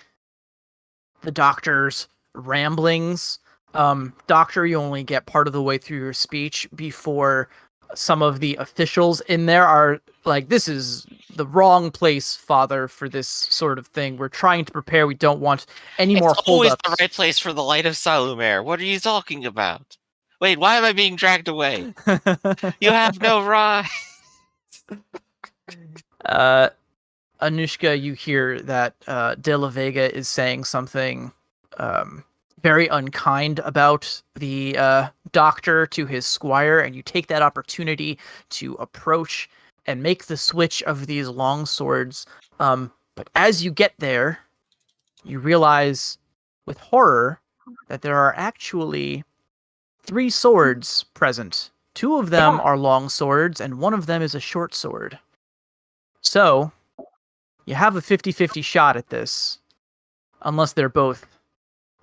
the doctor's ramblings. Doctor, you only get part of the way through your speech before some of the officials in there are like, this is the wrong place, Father, for this sort of thing. We're trying to prepare. We don't want any more holdups. It's always the right place for the light of Salumer. What are you talking about? Wait, why am I being dragged away? You have no right. Anushka, you hear that De La Vega is saying something very unkind about the doctor to his squire, and you take that opportunity to approach and make the switch of these long swords. But as you get there, you realize with horror that there are actually 3 swords present. 2 of them are long swords, and 1 of them is a short sword. So, you have a 50-50 shot at this, unless they're both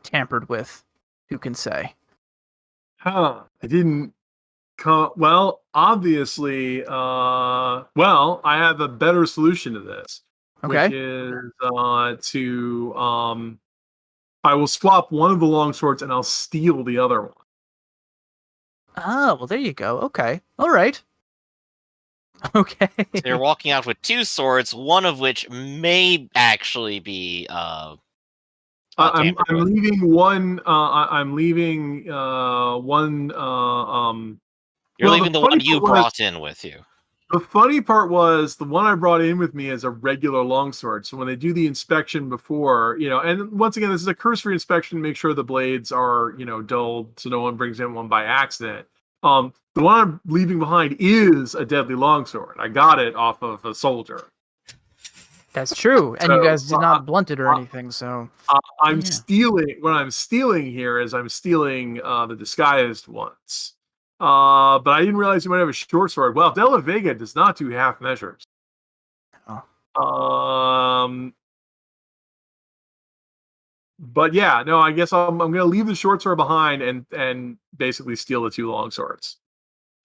tampered with. Who can say? I didn't. Well, obviously, I have a better solution to this, which is I will swap one of the long swords and I'll steal the other one. Oh, well, there you go. Okay. All right. Okay. So you're walking out with 2 swords, one of which may actually be I'm leaving one. I'm leaving one. You're leaving the one you brought in with you. The funny part was the one I brought in with me is a regular longsword. So when they do the inspection before, and once again, this is a cursory inspection to make sure the blades are, dulled so no one brings in one by accident. The one I'm leaving behind is a deadly longsword. I got it off of a soldier. That's true, and you guys did not blunt it or anything. So I'm stealing. What I'm stealing here is I'm stealing the disguised ones. But I didn't realize you might have a short sword. Well, De La Vega does not do half measures. But yeah, no, I guess I'm going to leave the short sword behind and basically steal the 2 long swords.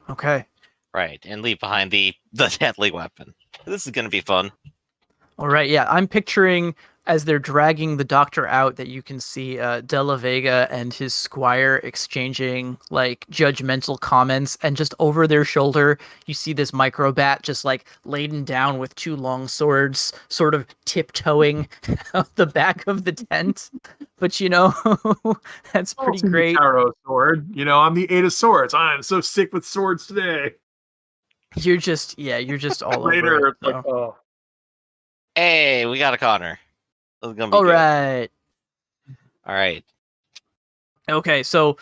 Okay. Right, and leave behind the deadly weapon. This is going to be fun. All right, yeah, I'm picturing as they're dragging the doctor out that you can see De La Vega and his squire exchanging like judgmental comments, and just over their shoulder you see this microbat just like laden down with 2 long swords sort of tiptoeing out the back of the tent. But that's pretty great. Tarot sword. I'm the 8 of swords. I'm so sick with swords today. You're just all later over it, it's like, oh. Hey, we got a Connor. This is gonna be all good. right. All right. Okay, so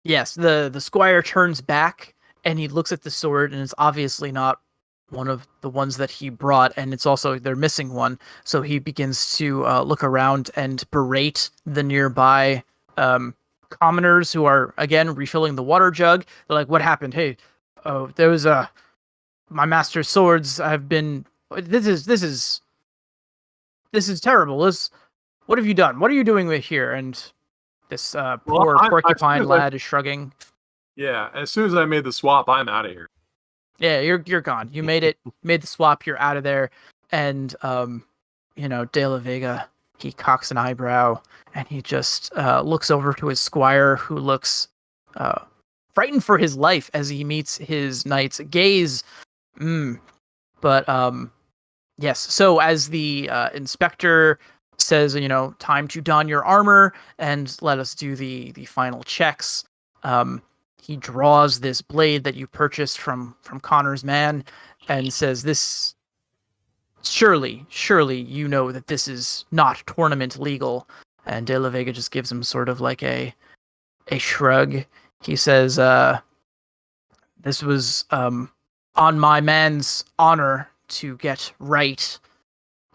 yes, the squire turns back and he looks at the sword, and it's obviously not one of the ones that he brought, and it's also they're missing one. So he begins to look around and berate the nearby commoners who are again refilling the water jug. They're like, "What happened? Hey, there was my master's swords have been. This is terrible. What have you done? What are you doing with here?" And this poor porcupine lad is shrugging. Yeah, as soon as I made the swap, I'm out of here. Yeah, you're gone. You made it. Made the swap. You're out of there. And De La Vega, he cocks an eyebrow and he just looks over to his squire, who looks frightened for his life as he meets his knight's gaze. But yes, so as the inspector says, time to don your armor and let us do the final checks, he draws this blade that you purchased from Connor's man and says, this surely you know that this is not tournament legal. And De La Vega just gives him sort of like a shrug. He says, this was on my man's honor to get right.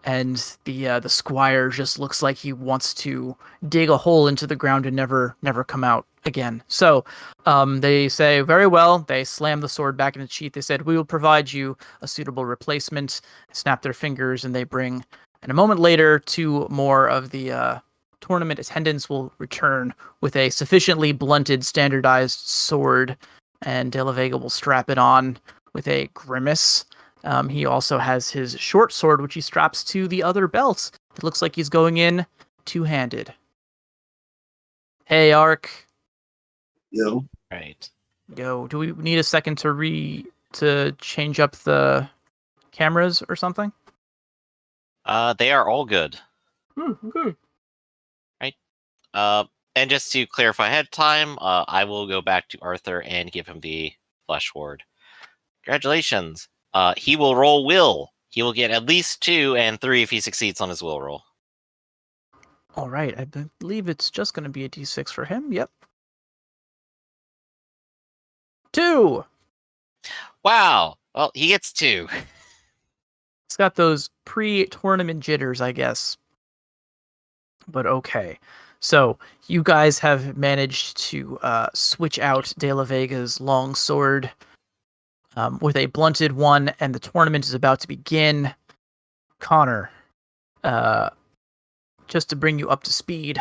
And the squire just looks like he wants to dig a hole into the ground and never come out again. So they say, very well. They slam the sword back in its sheath. They said, we will provide you a suitable replacement. Snap their fingers, and they bring. And a moment later, 2 more of the tournament attendants will return with a sufficiently blunted, standardized sword, and De La Vega will strap it on with a grimace. He also has his short sword, which he straps to the other belt. It looks like he's going in 2-handed. Hey, Ark. Yo. Right. Yo, do we need a second to change up the cameras or something? They are all good. Okay. Right. And just to clarify ahead of time, I will go back to Arthur and give him the flesh ward. Congratulations. He will roll will. He will get at least 2 and 3 if he succeeds on his will roll. All right. I believe it's just going to be a d6 for him. Yep. 2. Wow. Well, he gets 2. It's got those pre-tournament jitters, I guess. But okay. So you guys have managed to switch out De La Vega's long sword with a blunted one, and the tournament is about to begin. Connor, just to bring you up to speed,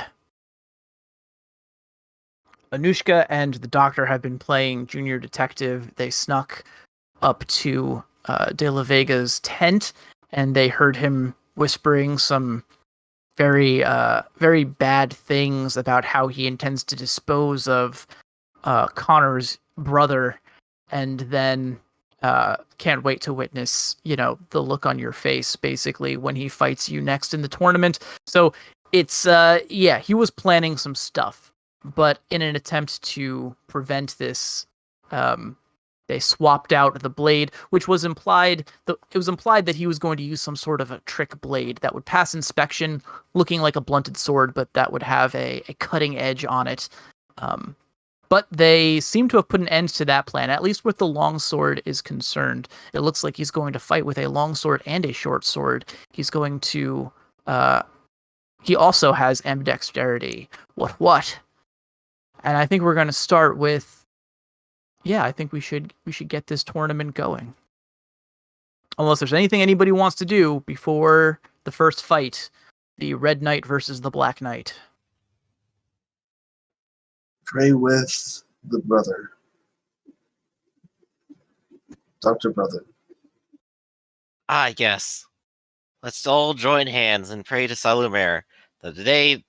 Anushka and the doctor have been playing junior detective. They snuck up to De La Vega's tent, and they heard him whispering some very bad things about how he intends to dispose of Connor's brother, and then can't wait to witness, the look on your face, basically, when he fights you next in the tournament. So it's, he was planning some stuff, but in an attempt to prevent this, they swapped out the blade, which was implied. It was implied that he was going to use some sort of a trick blade that would pass inspection, looking like a blunted sword, but that would have a cutting edge on it. But they seem to have put an end to that plan, at least with the long sword is concerned. It looks like he's going to fight with a long sword and a short sword. He's going to... he also has ambidexterity. What? And I think we're going to start with... Yeah, I think we should get this tournament going. Unless there's anything anybody wants to do before the first fight, the Red Knight versus the Black Knight. Pray with the brother. Dr. Brother. Yes. Let's all join hands and pray to Salomere that today,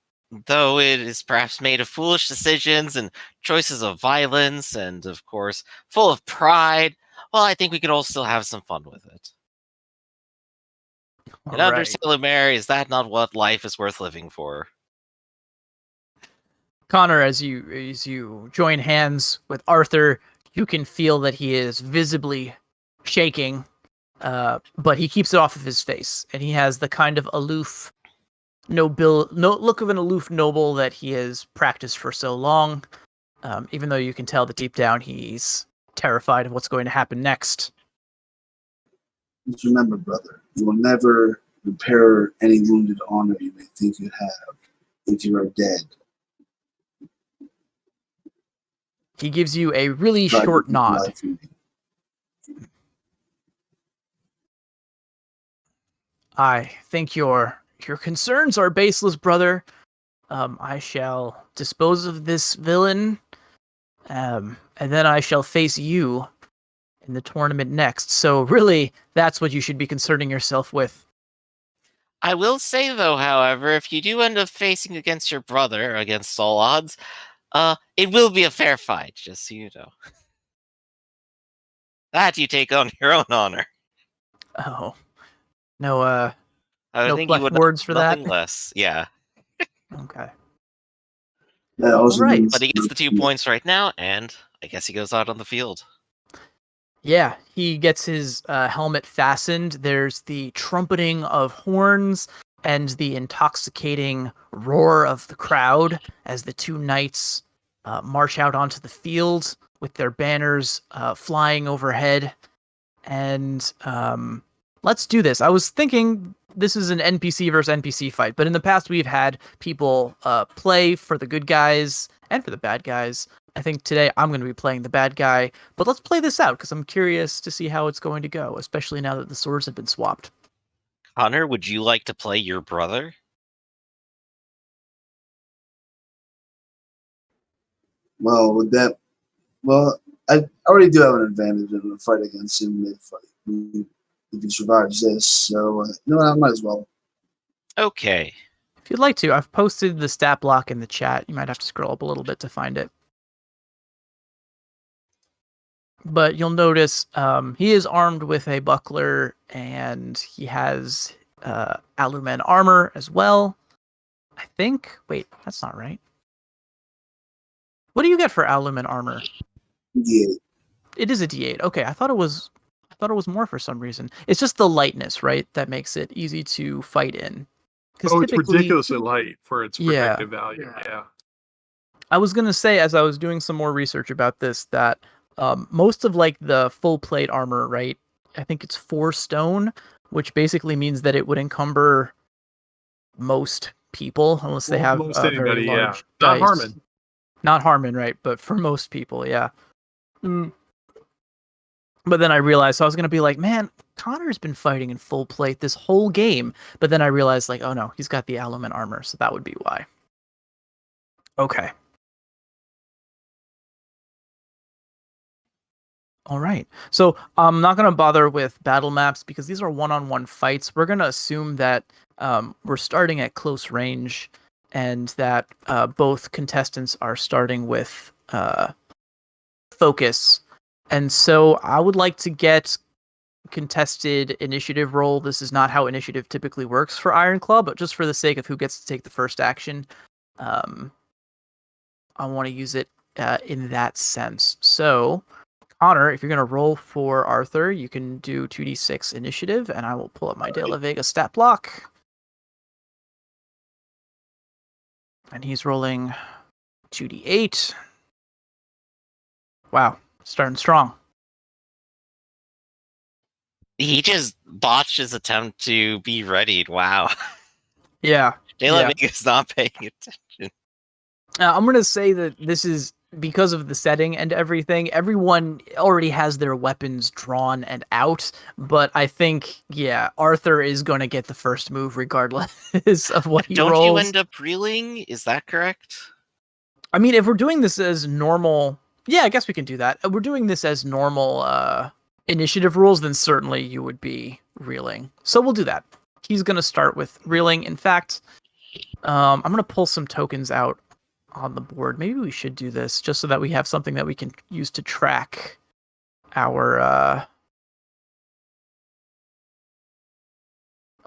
though it is perhaps made of foolish decisions and choices of violence and, of course, full of pride, well, I think we could all still have some fun with it. And under Salomere, is that not what life is worth living for? Connor, as you join hands with Arthur, you can feel that he is visibly shaking, but he keeps it off of his face, and he has the kind of aloof look of an aloof noble that he has practiced for so long, even though you can tell that deep down he's terrified of what's going to happen next. Just remember, brother, you will never repair any wounded honor you may think you have if you are dead. He gives you a really short nod. I think your concerns are baseless, brother. I shall dispose of this villain, and then I shall face you in the tournament next. So really, that's what you should be concerning yourself with. I will say, though, however, if you do end up facing against your brother, against all odds, It will be a fair fight, just so you know. That you take on your own honor. Oh. No, I no think plush you would words for nothing that? less. Yeah. Okay. Also All right. means But he gets the 2 points right now, and I guess he goes out on the field. Yeah, he gets his helmet fastened. There's the trumpeting of horns and the intoxicating roar of the crowd as the two knights march out onto the field with their banners flying overhead. And let's do this. I was thinking this is an NPC versus NPC fight, but in the past we've had people play for the good guys and for the bad guys. I think today I'm going to be playing the bad guy, but let's play this out because I'm curious to see how it's going to go, especially now that the swords have been swapped. Connor, would you like to play your brother? Well, with that, I already do have an advantage in a fight against him if he survives this. So, no, I might as well. Okay. If you'd like to, I've posted the stat block in the chat. You might have to scroll up a little bit to find it. But you'll notice he is armed with a buckler and he has alumen armor as well. I think. Wait, that's not right. What do you get for alumen armor? D8. It is a D8. Okay, I thought it was more for some reason. It's just the lightness, right, that makes it easy to fight in. Oh, it's ridiculously light for its protective value. Yeah. I was gonna say, as I was doing some more research about this, that most of like the full plate armor, right? I think it's 4 stone, which basically means that it would encumber most people unless they have most a very anybody, large Not dice. Harmon. Not Harmon, right? But for most people, yeah. But then I realized, so I was gonna be like, man, Connor's been fighting in full plate this whole game. But then I realized, like, oh no, he's got the alumen armor, so that would be why. Okay. All right. So I'm not going to bother with battle maps because these are one-on-one fights. We're going to assume that we're starting at close range and that both contestants are starting with focus. And so I would like to get contested initiative roll. This is not how initiative typically works for Ironclaw, but just for the sake of who gets to take the first action, I want to use it in that sense. So Connor, if you're going to roll for Arthur, you can do 2d6 initiative, and I will pull up my De La Vega stat block. And he's rolling 2d8. Wow, starting strong. He just botched his attempt to be readied. Wow. Yeah. De La Vega's not paying attention. I'm going to say that this is because of the setting and everything. Everyone already has their weapons drawn and out, but I think, Arthur is going to get the first move regardless of what he rolls. Don't you end up reeling? Is that correct? I mean, if we're doing this as normal, I guess we can do that. If we're doing this as normal initiative rules, then certainly you would be reeling. So we'll do that. He's going to start with reeling. In fact, I'm going to pull some tokens out on the board. Maybe we should do this just so that we have something that we can use to track our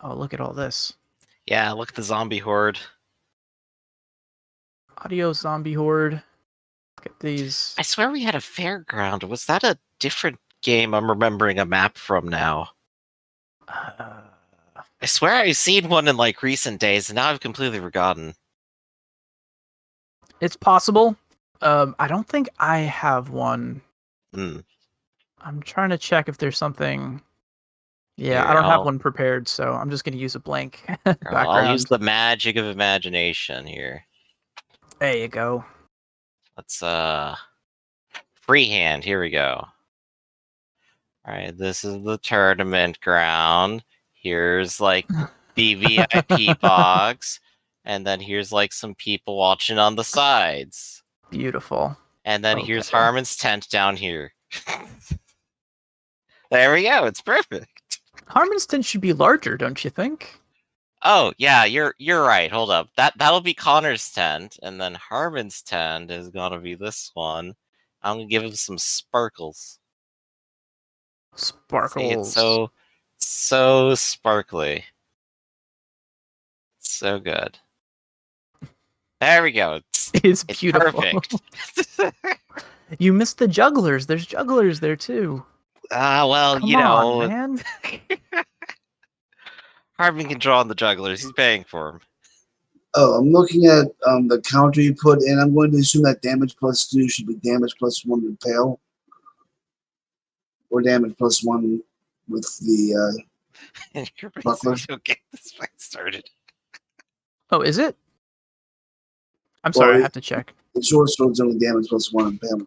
oh, look at all this. Yeah, look at the zombie horde. Audio zombie horde. Look at these. I swear we had a fairground. Was that a different game I'm remembering a map from now? I swear I've seen one in like recent days and now I've completely forgotten. It's possible. I don't think I have one. I'm trying to check if there's something. Yeah, I don't have one prepared, so I'm just going to use a blank background. I'll use the magic of imagination here. There you go. Let's freehand. Here we go. All right, this is the tournament ground. Here's like the VIP box. And then here's like some people watching on the sides. Beautiful. And then here's Harmon's tent down here. There we go. It's perfect. Harmon's tent should be larger, don't you think? Oh yeah, you're right. Hold up. That'll be Connor's tent, and then Harmon's tent is gonna be this one. I'm gonna give him some sparkles. Sparkles. See, it's so sparkly. So good. There we go. It's beautiful. Perfect. You missed the jugglers. There's jugglers there too. Well, Come you know, on, man. Harmon can draw on the jugglers. He's paying for them. Oh, I'm looking at the counter you put in. I'm going to assume that damage plus 2 should be damage plus 1 repel. Or damage plus 1 with the And you're buckler. basically get this fight started. Oh, is it? I'm sorry, I have to check. The short sword's only damage plus 1 repel.